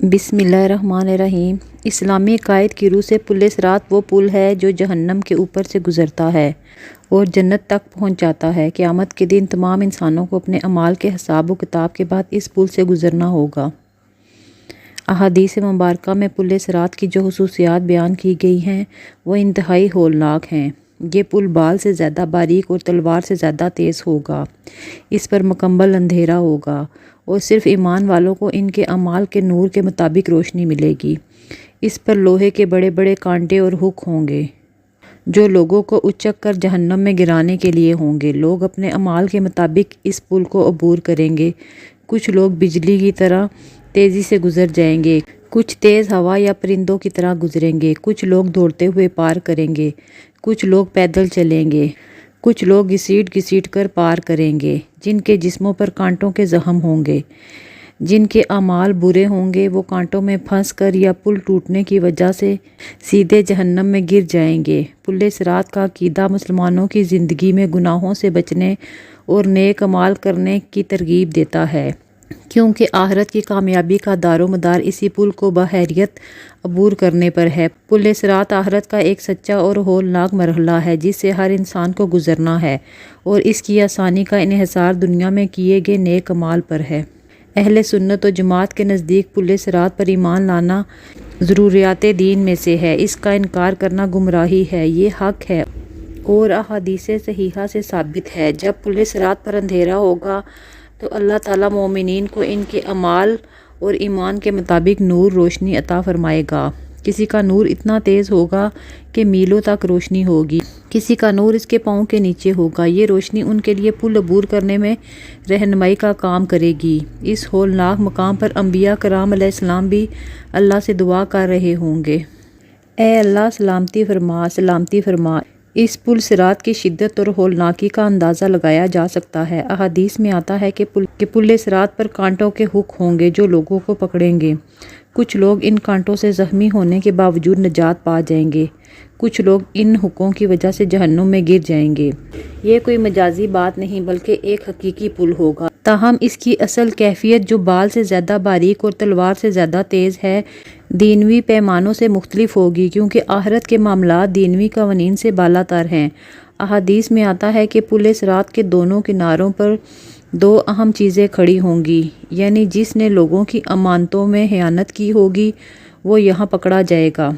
بسم اللہ الرحمن الرحیم۔ اسلامی عقائد کی روح سے پل صراط وہ پل ہے جو جہنم کے اوپر سے گزرتا ہے اور جنت تک پہنچاتا ہے۔ قیامت کے دن تمام انسانوں کو اپنے اعمال کے حساب و کتاب کے بعد اس پل سے گزرنا ہوگا۔ احادیث مبارکہ میں پل صراط کی جو خصوصیات بیان کی گئی ہیں وہ انتہائی ہولناک ہیں۔ یہ پل بال سے زیادہ باریک اور تلوار سے زیادہ تیز ہوگا۔ اس پر مکمل اندھیرا ہوگا اور صرف ایمان والوں کو ان کے اعمال کے نور کے مطابق روشنی ملے گی۔ اس پر لوہے کے بڑے بڑے کانٹے اور ہک ہوں گے جو لوگوں کو اچک کر جہنم میں گرانے کے لیے ہوں گے۔ لوگ اپنے اعمال کے مطابق اس پل کو عبور کریں گے۔ کچھ لوگ بجلی کی طرح تیزی سے گزر جائیں گے، کچھ تیز ہوا یا پرندوں کی طرح گزریں گے، کچھ لوگ دوڑتے ہوئے پار کریں گے، کچھ لوگ پیدل چلیں گے، کچھ لوگ گھسیٹ گھسیٹ کر پار کریں گے۔ جن کے جسموں پر کانٹوں کے زخم ہوں گے، جن کے اعمال برے ہوں گے، وہ کانٹوں میں پھنس کر یا پل ٹوٹنے کی وجہ سے سیدھے جہنم میں گر جائیں گے۔ پل صراط کا عقیدہ مسلمانوں کی زندگی میں گناہوں سے بچنے اور نیک اعمال کرنے کی ترغیب دیتا ہے، کیونکہ آخرت کی کامیابی کا دار و مدار اسی پل کو بخیریت عبور کرنے پر ہے۔ پل صراط آخرت کا ایک سچا اور ہولناک مرحلہ ہے جس سے ہر انسان کو گزرنا ہے، اور اس کی آسانی کا انحصار دنیا میں کیے گئے نیک اعمال پر ہے۔ اہل سنت و جماعت کے نزدیک پل صراط پر ایمان لانا ضروریات دین میں سے ہے۔ اس کا انکار کرنا گمراہی ہے۔ یہ حق ہے اور احادیث صحیحہ سے ثابت ہے۔ جب پل صراط پر اندھیرا ہوگا تو اللہ تعالیٰ مومنین کو ان کے اعمال اور ایمان کے مطابق نور روشنی عطا فرمائے گا۔ کسی کا نور اتنا تیز ہوگا کہ میلوں تک روشنی ہوگی، کسی کا نور اس کے پاؤں کے نیچے ہوگا۔ یہ روشنی ان کے لیے پل عبور کرنے میں رہنمائی کا کام کرے گی۔ اس ہولناک مقام پر انبیاء کرام علیہ السلام بھی اللہ سے دعا کر رہے ہوں گے، اے اللہ سلامتی فرما، سلامتی فرما۔ اس پل صراط کی شدت اور ہولناکی کا اندازہ لگایا جا سکتا ہے۔ احادیث میں آتا ہے کہ پل صراط پر کانٹوں کے ہک ہوں گے جو لوگوں کو پکڑیں گے۔ کچھ لوگ ان کانٹوں سے زخمی ہونے کے باوجود نجات پا جائیں گے، کچھ لوگ ان ہکوں کی وجہ سے جہنم میں گر جائیں گے۔ یہ کوئی مجازی بات نہیں بلکہ ایک حقیقی پل ہوگا۔ تاہم اس کی اصل کیفیت جو بال سے زیادہ باریک اور تلوار سے زیادہ تیز ہے، دینوی پیمانوں سے مختلف ہوگی، کیونکہ آخرت کے معاملات دینوی قوانین سے بالا تر ہیں۔ احادیث میں آتا ہے کہ پل صراط کے دونوں کناروں پر دو اہم چیزیں کھڑی ہوں گی، یعنی جس نے لوگوں کی امانتوں میں خیانت کی ہوگی وہ یہاں پکڑا جائے گا،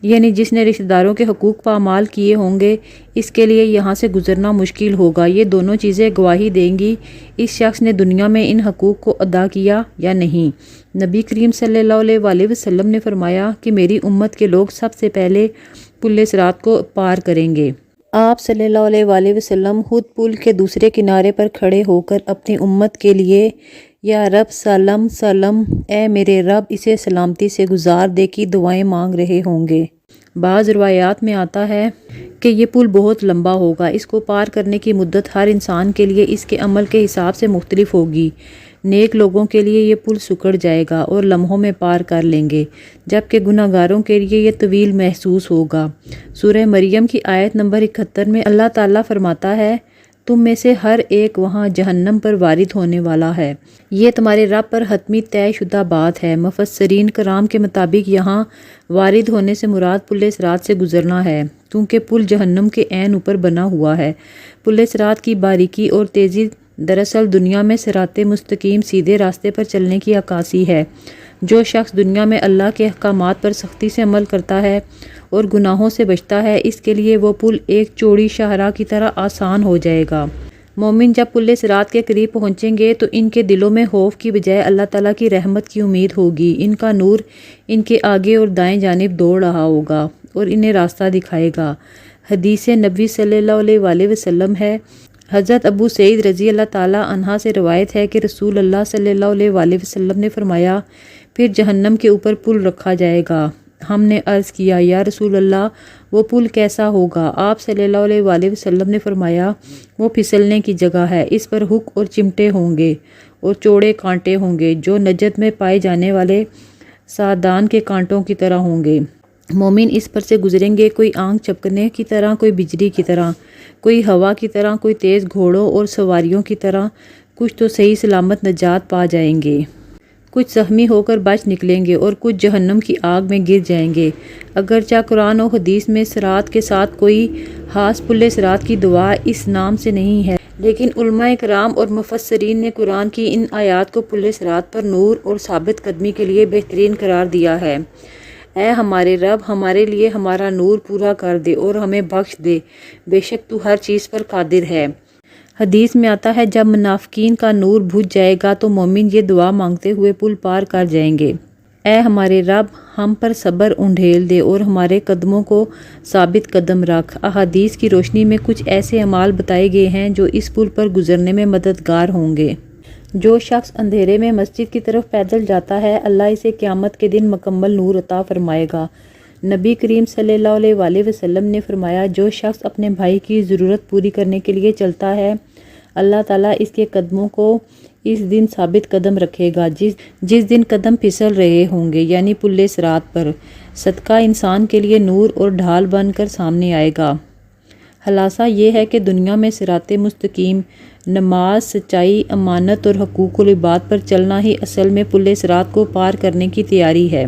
یعنی جس نے رشتہ داروں کے حقوق پامال کیے ہوں گے اس کے لیے یہاں سے گزرنا مشکل ہوگا۔ یہ دونوں چیزیں گواہی دیں گی اس شخص نے دنیا میں ان حقوق کو ادا کیا یا نہیں۔ نبی کریم صلی اللہ علیہ وسلم نے فرمایا کہ میری امت کے لوگ سب سے پہلے پل صراط کو پار کریں گے۔ آپ صلی اللہ علیہ وسلم خود پل کے دوسرے کنارے پر کھڑے ہو کر اپنی امت کے لیے یا رب سلم سلم، اے میرے رب اسے سلامتی سے گزار دے کی دعائیں مانگ رہے ہوں گے۔ بعض روایات میں آتا ہے کہ یہ پل بہت لمبا ہوگا۔ اس کو پار کرنے کی مدت ہر انسان کے لیے اس کے عمل کے حساب سے مختلف ہوگی۔ نیک لوگوں کے لیے یہ پل سکڑ جائے گا اور لمحوں میں پار کر لیں گے، جبکہ گناہگاروں کے لیے یہ طویل محسوس ہوگا۔ سورہ مریم کی آیت نمبر 71 میں اللہ تعالیٰ فرماتا ہے، تم میں سے ہر ایک وہاں جہنم پر وارد ہونے والا ہے۔ یہ تمہارے رب پر حتمی طے شدہ بات ہے۔ مفسرین کرام کے مطابق یہاں وارد ہونے سے مراد پل صراط سے گزرنا ہے، کیونکہ پل جہنم کے عین اوپر بنا ہوا ہے۔ پل صراط کی باریکی اور تیزی دراصل دنیا میں صراط مستقیم سیدھے راستے پر چلنے کی عکاسی ہے۔ جو شخص دنیا میں اللہ کے احکامات پر سختی سے عمل کرتا ہے اور گناہوں سے بچتا ہے، اس کے لیے وہ پل ایک چوڑی شاہراہ کی طرح آسان ہو جائے گا۔ مومن جب پل صراط کے قریب پہنچیں گے تو ان کے دلوں میں خوف کی بجائے اللہ تعالیٰ کی رحمت کی امید ہوگی۔ ان کا نور ان کے آگے اور دائیں جانب دوڑ رہا ہوگا اور انہیں راستہ دکھائے گا۔ حدیث نبوی صلی اللہ علیہ وسلم ہے۔ حضرت ابو سعید رضی اللہ تعالیٰ عنہ سے روایت ہے کہ رسول اللہ صلی اللہ علیہ وسلم نے فرمایا، پھر جہنم کے اوپر پل رکھا جائے گا۔ ہم نے عرض کیا، یا رسول اللہ وہ پل کیسا ہوگا؟ آپ صلی اللہ علیہ وسلم نے فرمایا، وہ پھسلنے کی جگہ ہے، اس پر ہک اور چمٹے ہوں گے اور چوڑے کانٹے ہوں گے جو نجد میں پائے جانے والے سادان کے کانٹوں کی طرح ہوں گے۔ مومن اس پر سے گزریں گے، کوئی آنکھ چپکنے کی طرح، کوئی بجلی کی طرح، کوئی ہوا کی طرح، کوئی تیز گھوڑوں اور سواریوں کی طرح۔ کچھ تو صحیح سلامت نجات پا جائیں گے، کچھ زخمی ہو کر بچ نکلیں گے اور کچھ جہنم کی آگ میں گر جائیں گے۔ اگرچہ قرآن و حدیث میں صراط کے ساتھ کوئی خاص پل صراط کی دعا اس نام سے نہیں ہے، لیکن علماء کرام اور مفسرین نے قرآن کی ان آیات کو پل صراط پر نور اور ثابت قدمی کے لیے بہترین قرار دیا ہے۔ اے ہمارے رب، ہمارے لیے ہمارا نور پورا کر دے اور ہمیں بخش دے، بے شک تو ہر چیز پر قادر ہے۔ حدیث میں آتا ہے جب منافقین کا نور بجھ جائے گا تو مومن یہ دعا مانگتے ہوئے پل پار کر جائیں گے۔ اے ہمارے رب، ہم پر صبر انڈھیل دے اور ہمارے قدموں کو ثابت قدم رکھ۔ احادیث کی روشنی میں کچھ ایسے اعمال بتائے گئے ہیں جو اس پل پر گزرنے میں مددگار ہوں گے۔ جو شخص اندھیرے میں مسجد کی طرف پیدل جاتا ہے، اللہ اسے قیامت کے دن مکمل نور عطا فرمائے گا۔ نبی کریم صلی اللہ علیہ وآلہ وسلم نے فرمایا، جو شخص اپنے بھائی کی ضرورت پوری کرنے کے لیے چلتا ہے، اللہ تعالیٰ اس کے قدموں کو اس دن ثابت قدم رکھے گا جس دن قدم پھسل رہے ہوں گے، یعنی پل صراط پر۔ صدقہ انسان کے لیے نور اور ڈھال بن کر سامنے آئے گا۔ خلاصہ یہ ہے کہ دنیا میں صراط مستقیم، نماز، سچائی، امانت اور حقوق العباد پر چلنا ہی اصل میں پل صراط کو پار کرنے کی تیاری ہے۔